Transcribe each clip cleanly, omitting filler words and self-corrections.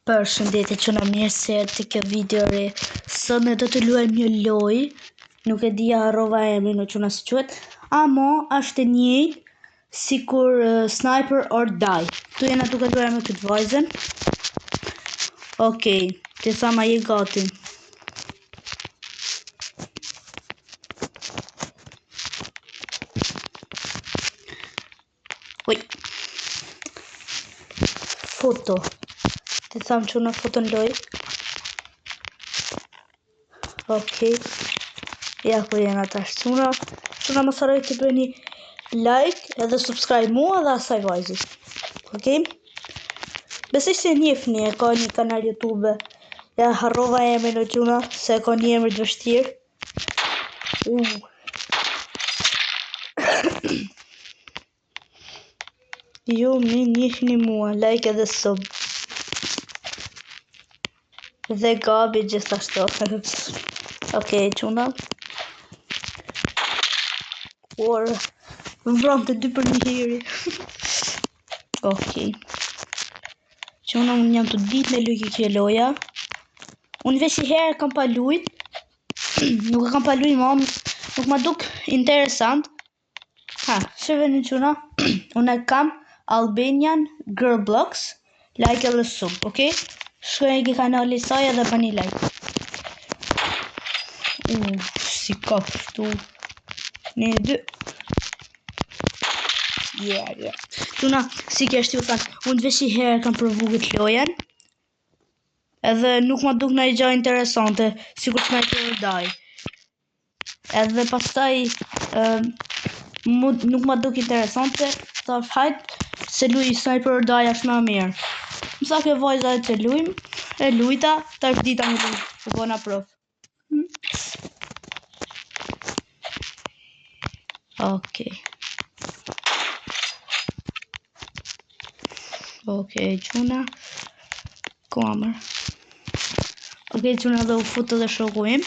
Përshëndetje që në mirë se të kjo video re. Sot ne do të luajmë një loj. Nuk e di harrova emrin në çuna si quhet. Amo është e njëjtë sikur Sniper or Die. Tu jena duke luajmë me këtë vajzën. Okej, ti thama je gati. Oj. Foto. Ti thamë që në foto në loj. Okej. Ja ku jena tash çuna. Çuna mos harroni të bëni like edhe subscribe mua dhe asaj vajzës. Okej? Besoj se njihni, e ka një kanal YouTube. Ja harrova emrin në çuna, se ka një emër të vështirë. Ju më njihni mua, like edhe sub. Dhe Gabi gjithashtu. Okej, çuna. Por vram të dy për një heri. Okej. Çuna, unë jam të ditë me lujë kjo loja. Unë veç i herë kam pa lujt. Nuk e kam pa lujt, ma nuk ma duk interesant. Ha, shëve në çuna. Unë e kam Albanian Girl Blocks. Like edhe sub, okej? Shkojnë ke kanali saj edhe bëni like. Si ka pështu. Një, dy. Yeah. Tuna, si kështë ju thanë, unë veç i herë kam provu këtë lojen. Edhe nuk ma duk në i gja interesante, si kur Sniper or Die. Edhe pastaj, nuk ma duk interesante, ta hajt se luj Sniper or Die është ma mirë. Mësa ke vajza e të lujmë, e lujta, ta është dita më lujtë, u bona prof. Okej, çuna. Kamër. Okej, çuna dhe u futë dhe shoku im.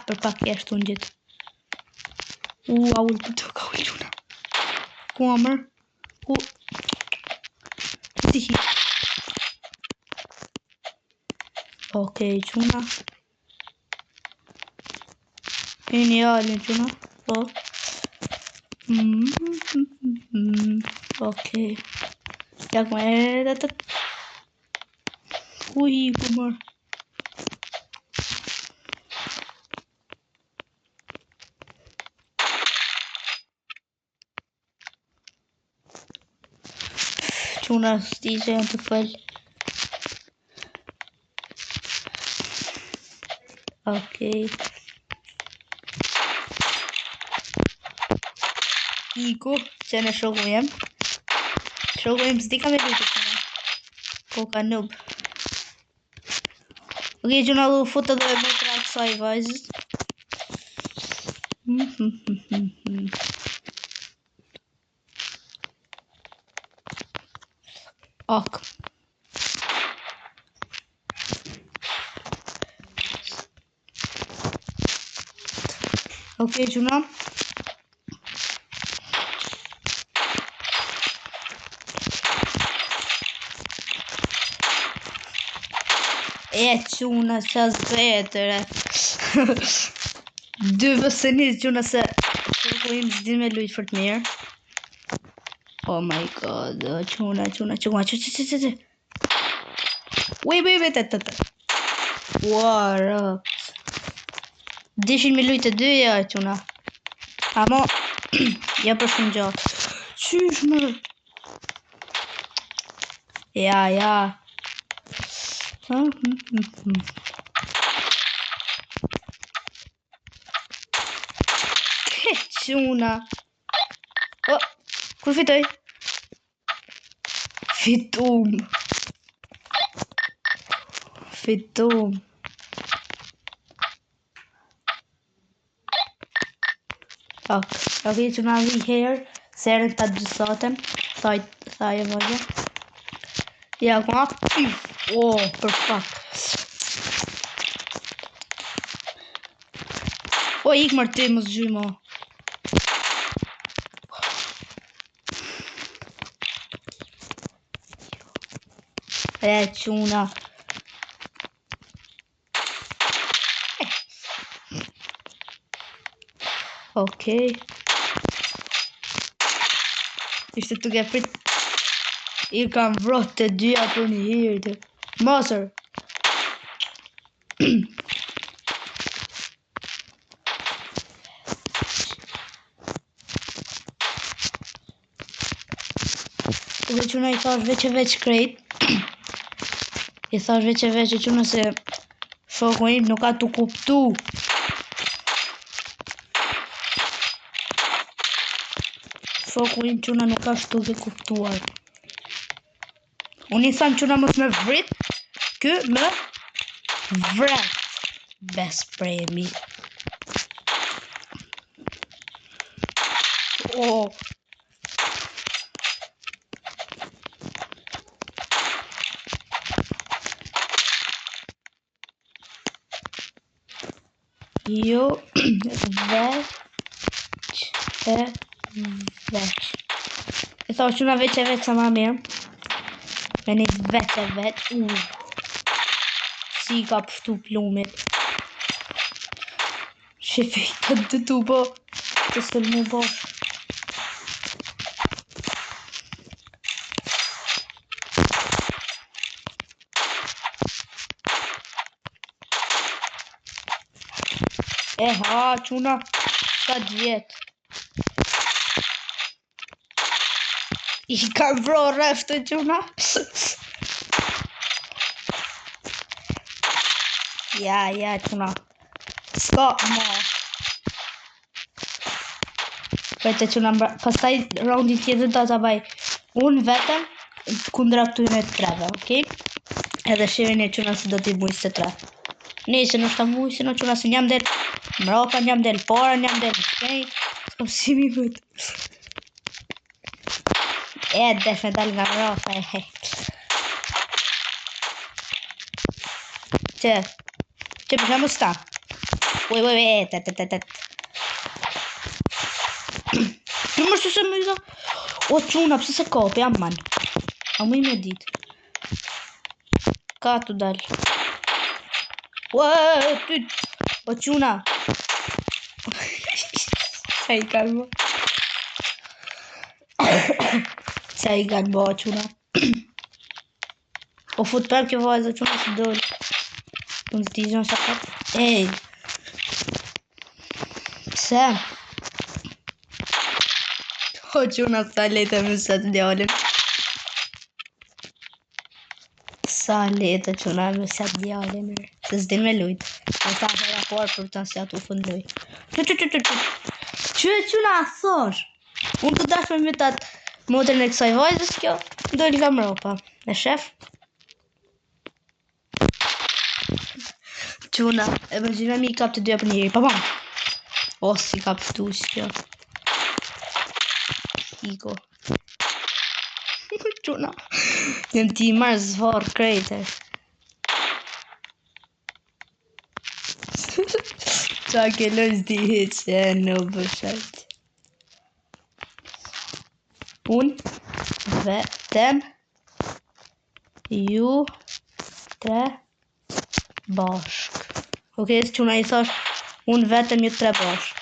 Për pak e ashtu në gjithë. Aull për të ka ullë çuna. Kamër. Okej, çuna. Genialin çuna. Po. Okej. Ja ku e të. Ku i ku mërë. Çuna stize janë të fëllë. Okej. Iku, që në shoku jem. Shoku jem s'di ka me lujtë që në. Ko ka noob. Okej, që në du futë dhe e bëtë rakë saj vajzës. Ok. Okej, që në. Quna që zbetër Dy vësënit quna se Shoko im s'di me lujtë fort mirë. Oh my god, quna Wait, what up? Dishin me lujtë të dyja quna. Amo ja për shumë gjatë. Qysh më Ja Quna. Kur fitoj? Fitum. Okej, që nga vi herë, serën të gjësatën, thaj e vajja. Ja, ku nga, për pak. Ik mërë ti më zgjymo. E quna. Okej. Ishte tuk e prit. I kam vrot të dyja për një hirë. Mosër. Dhe quna i thash veç e veç krejt. I thash veç e veç e quna se shoku im nuk ka të kuptu. Shoku im quna nuk ka shtu ke kuptuar. Unë i tham quna mos me vrit. Kë më vret. Bes premi. Oh. Jo, veç e veç. E thash quna veç e veç sa ma mirë. Me një veç e veç. Si ka pështu plumit. Shefi ka të tu po. Të sëll mu bosh. Ha, quna. Ka djetë. I ka vro rreftë quna. Ja, quna. Ska ma. Vete quna mbra. Pastaj roundi tjetër do ta baj. Unë vetëm kundra këtyre treve, okej? Edhe shiheni e quna se do t'i buj se tre. Nese në shta muj, se në quna se njam del mrapa, njam del para, njam del shkej. S'kam si mi vët. Desh me dal nga mrapa, Që përshë më sta. Uj, Të mërë se më i da. O, quna, pëse se kopi, aman. A mu i me dit. Ka të dal. Ty. O, quna. Qa i kanë bo. Qa i kanë bo, quna. O, fut për kjo vajzë, quna se dojnë. Unë të t'i zonë shakat. Pse? O, quna sa lete me sa të djallin. Sa lete quna me sa të djallin. Se s'din me lujt. Në ta të rapor për ta si atu fund luj. Që e quna a thosh? Unë të dash me mitat motrën e kësaj vajzës kjo. Dojnë nga mropa. E shef? Quna, e më gjime mi i kap të dyja për njëri. Papam. O, si kap shtu shkjo. Iko. Quna. Njëm ti marrë zvar krejte. Qa ke lojës di hitë që e në bëshet. Unë vetëm ju tre bashk. Okej, së quna i thash unë vetëm ju tre bashk.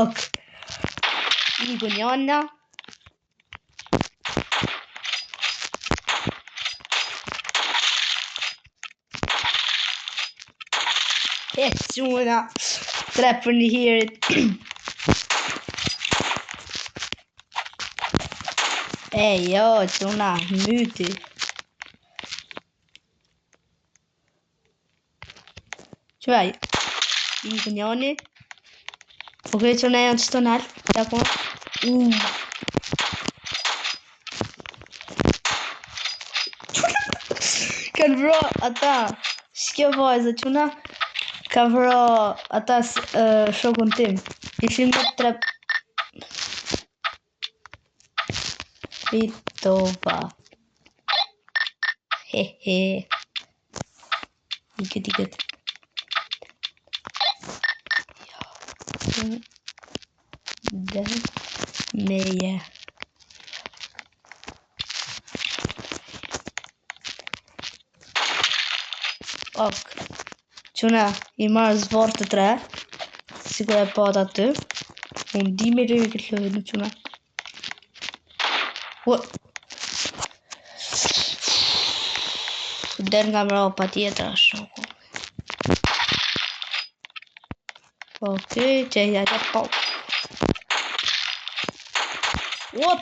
Ok. I gunjona. Quna. Tre për një hirit. Jo, quna, myti. Qëvaj, i kënjoni. Ok, quna janë që të nalë. Jako. Kanë vro ata. Shkjo vajzë, quna. Ka vro ata shokun tim. Ishim në tre... Fitova. Hehe. Ikët. Dhe meje. Ok. Quna, i marrë zvorë të 3. Sigur e pat aty. Unë di me rejë këtë lojë në quna. Den nga mra pa tjetër a shoku. Okej, që ja që po.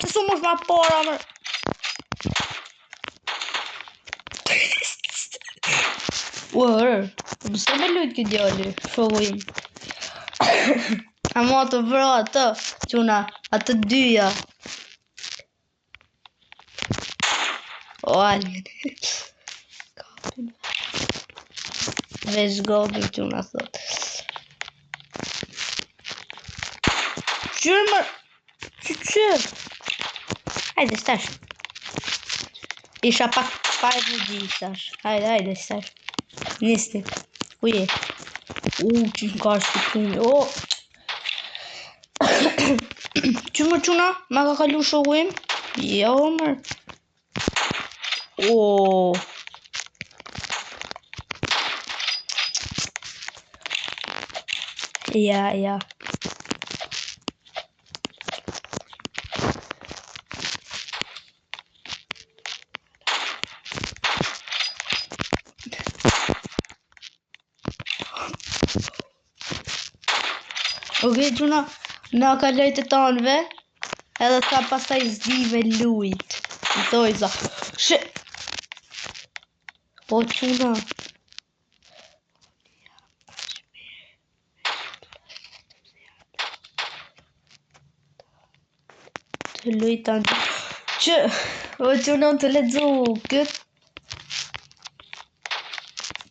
Të su mush ma para, mërë. Mëse me lujtë këtë djalli, shoku im. Ama të vra atë, quna, atë dyja. Alien. Vesh gobin quna thot. Qërë mërë. Qërë. Hajde, stash. Isha pak energji, stash. Hajde, stash. Nisti. Uje. Që në ka shtë këtumi. Që më quna? Ma ka kalu shoku im? Jo, mërë. Ja. Okej, quna, na ka lejtë të tanëve, edhe ta pasaj zdi me lujt. Në thoi za. Quna. Të lujt tanë. Quna të ledzu këtë.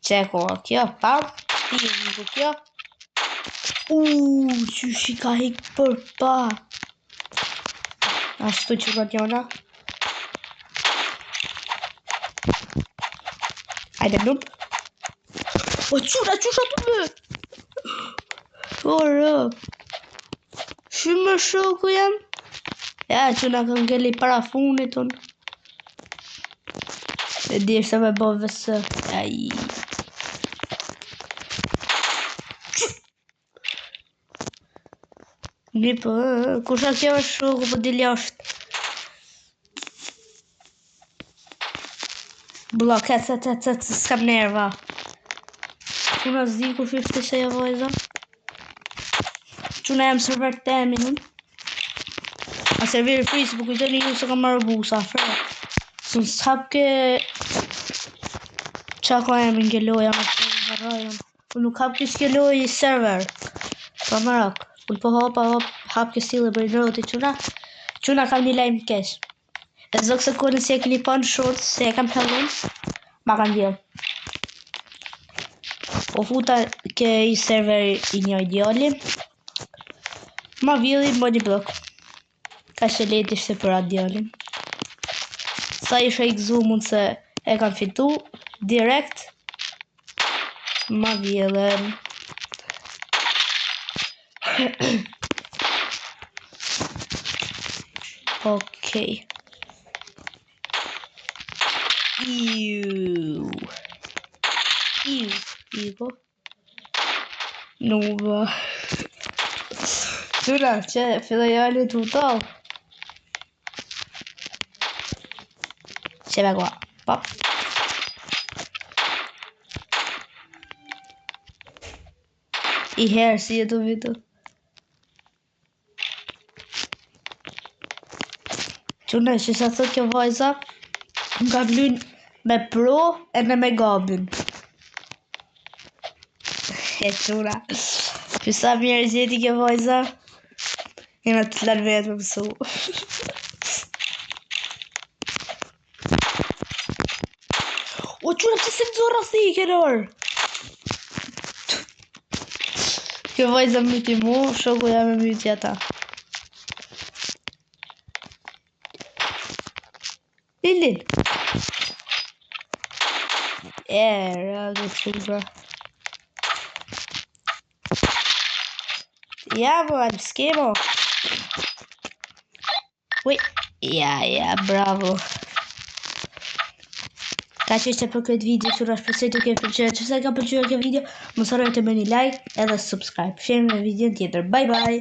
Qeko, kjo, pam. Ti e një kjo. Që shi ka hik për pa. Ashtu që ka tjona. Hajde nuk. Quna, qusha të me. Shumë shoku jam. Ja, quna ka ngelli para funit unë. E di se me bo vësë. Një po, kusha kjo është shoku po dili ashtë. Blok, s'kam nerva. Quna zdi ku shifte se jo vojza. Quna jam server temin unë. A serviri Facebook i të një se kam marrë busa. Së s'hap ke... Qa ka jam ngelloja më të harrajon. Unë nuk hap ke s'keloj i server. Pa marak. Unë po hap ke stile për i nëroti quna. Quna kam një lajmë kesh. E zok se kone si e këni pa në shortë, se e kam hellun. Ma kam djel. Po futa ke i server i një ideali. Ma vjeli më një blok. Ka që lejt ishte për atë djalin. Sa isha i gzu mund se e kam fitu. Direkt. Ma vjelen. Okej. Iu. Nuva. Quna, që filloj jali të utall. Që me kua. Pop. I herë si jetu vitu. Quna, që sa thot kjo vajza, nga vlyn me pro e me gabin. Quna. Që sa mirë gjeti kjo vajza, jena të lërë vetë më mësu. Quna, që se të zorra si i kërër? Kjo vajza myti mu, shoku jam e myti ata. Lillin. Rado shura. Ja, man, skemo. Ui, ja, bravo. Ka që ishte për këtë video, që shpresoj të keni pëlqyer. Nëse ka pëlqyer kjo video, mos harroni të bëni like edhe subscribe. Shihemi në video tjetër. Bye bye.